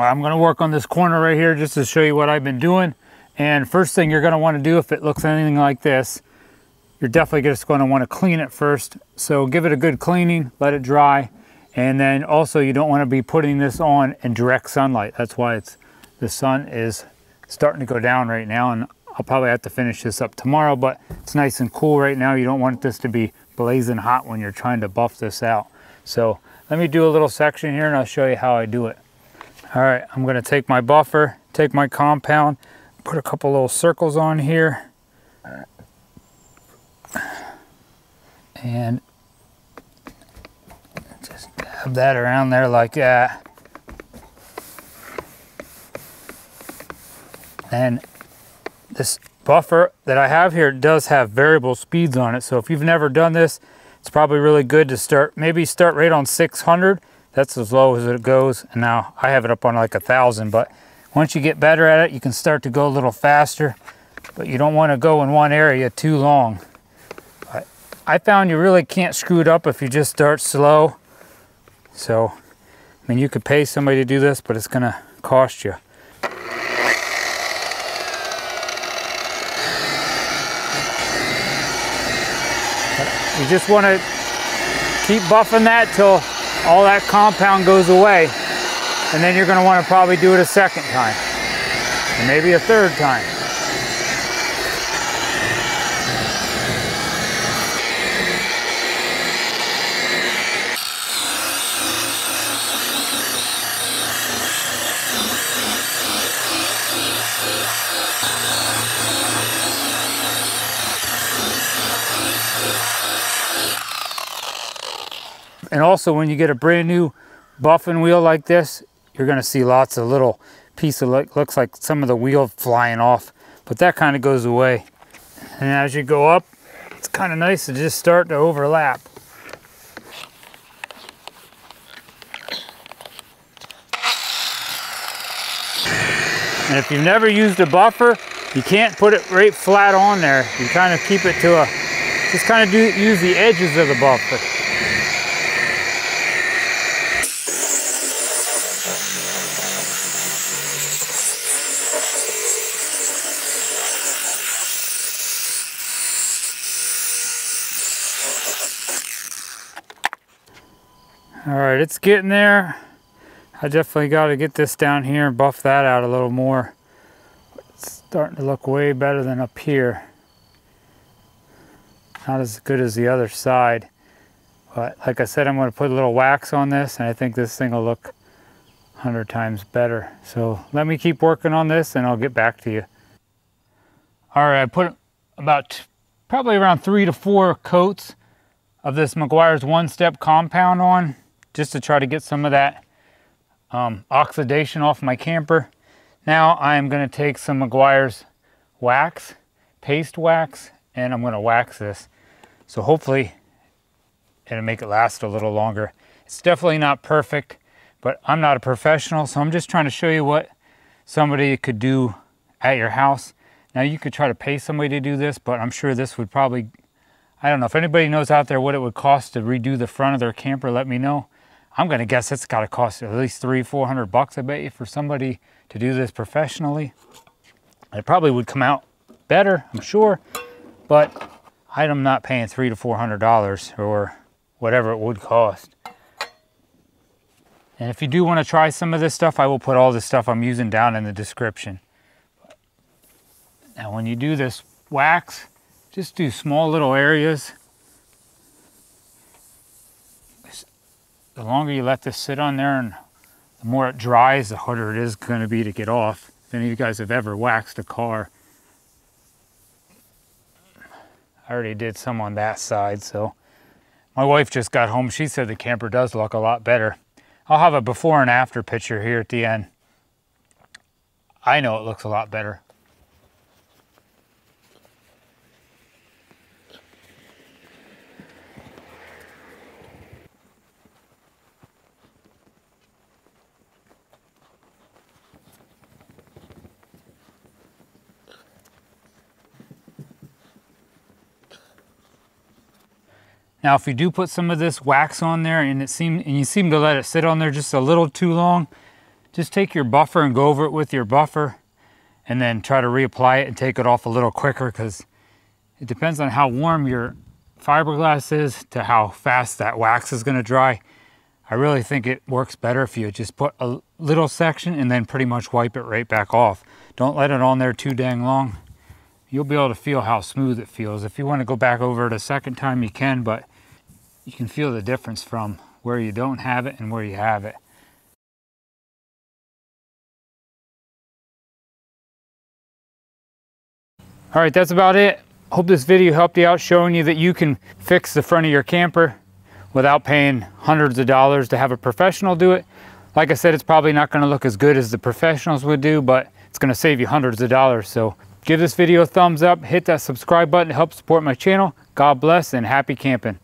I'm going to work on this corner right here just to show you what I've been doing. And first thing you're going to want to do if it looks anything like this, you're definitely just going to want to clean it first. So give it a good cleaning, let it dry. And then also you don't want to be putting this on in direct sunlight. That's why the sun is starting to go down right now, and I'll probably have to finish this up tomorrow, but it's nice and cool right now. You don't want this to be blazing hot when you're trying to buff this out. So let me do a little section here and I'll show you how I do it. All right, I'm going to take my buffer, take my compound, put a couple little circles on here, and just dab that around there like that. And this buffer that I have here does have variable speeds on it. So if you've never done this, it's probably really good to start, maybe start right on 600. That's as low as it goes. And now I have it up on like 1,000, but once you get better at it, you can start to go a little faster, but you don't want to go in one area too long. But I found you really can't screw it up if you just start slow. So, I mean, you could pay somebody to do this, but it's gonna cost you. You just want to keep buffing that till all that compound goes away, and then you're going to want to probably do it a second time, and maybe a third time. And also when you get a brand new buffing wheel like this, you're going to see lots of little pieces of looks like some of the wheel flying off, but that kind of goes away. And as you go up, it's kind of nice to just start to overlap. And if you've never used a buffer, you can't put it right flat on there. You kind of keep it to a, just kind of use the edges of the buffer. All right, it's getting there. I definitely got to get this down here and buff that out a little more. It's starting to look way better than up here. Not as good as the other side. But like I said, I'm going to put a little wax on this, and I think this thing will look 100 times better. So let me keep working on this and I'll get back to you. All right, I put about probably around 3 to 4 coats of this Meguiar's one-step compound on, just to try to get some of that oxidation off my camper. Now I am going to take some Meguiar's wax, paste wax, and I'm going to wax this. So hopefully it'll make it last a little longer. It's definitely not perfect, but I'm not a professional, so I'm just trying to show you what somebody could do at your house. Now you could try to pay somebody to do this, but I'm sure this would probably, I don't know, if anybody knows out there what it would cost to redo the front of their camper, let me know. I'm going to guess it's got to cost at least $300-400 bucks, I bet you, for somebody to do this professionally. It probably would come out better, I'm sure, but I'm not paying $300 to $400 or whatever it would cost. And if you do want to try some of this stuff, I will put all the stuff I'm using down in the description. Now when you do this wax, just do small little areas. The longer you let this sit on there and the more it dries, the harder it is going to be to get off. If any of you guys have ever waxed a car. I already did some on that side, so. My wife just got home. She said the camper does look a lot better. I'll have a before and after picture here at the end. I know it looks a lot better. Now, if you do put some of this wax on there and you seem to let it sit on there just a little too long, Just take your buffer and go over it with your buffer, and then try to reapply it and take it off a little quicker, because it depends on how warm your fiberglass is to how fast that wax is going to dry. I really think it works better if you just put a little section and then pretty much wipe it right back off. Don't let it on there too dang long. You'll be able to feel how smooth it feels. If you want to go back over it a second time, you can, but you can feel the difference from where you don't have it and where you have it. All right, that's about it. Hope this video helped you out, showing you that you can fix the front of your camper without paying hundreds of dollars to have a professional do it. Like I said, it's probably not going to look as good as the professionals would do, but it's going to save you hundreds of dollars. So give this video a thumbs up, hit that subscribe button to help support my channel. God bless and happy camping.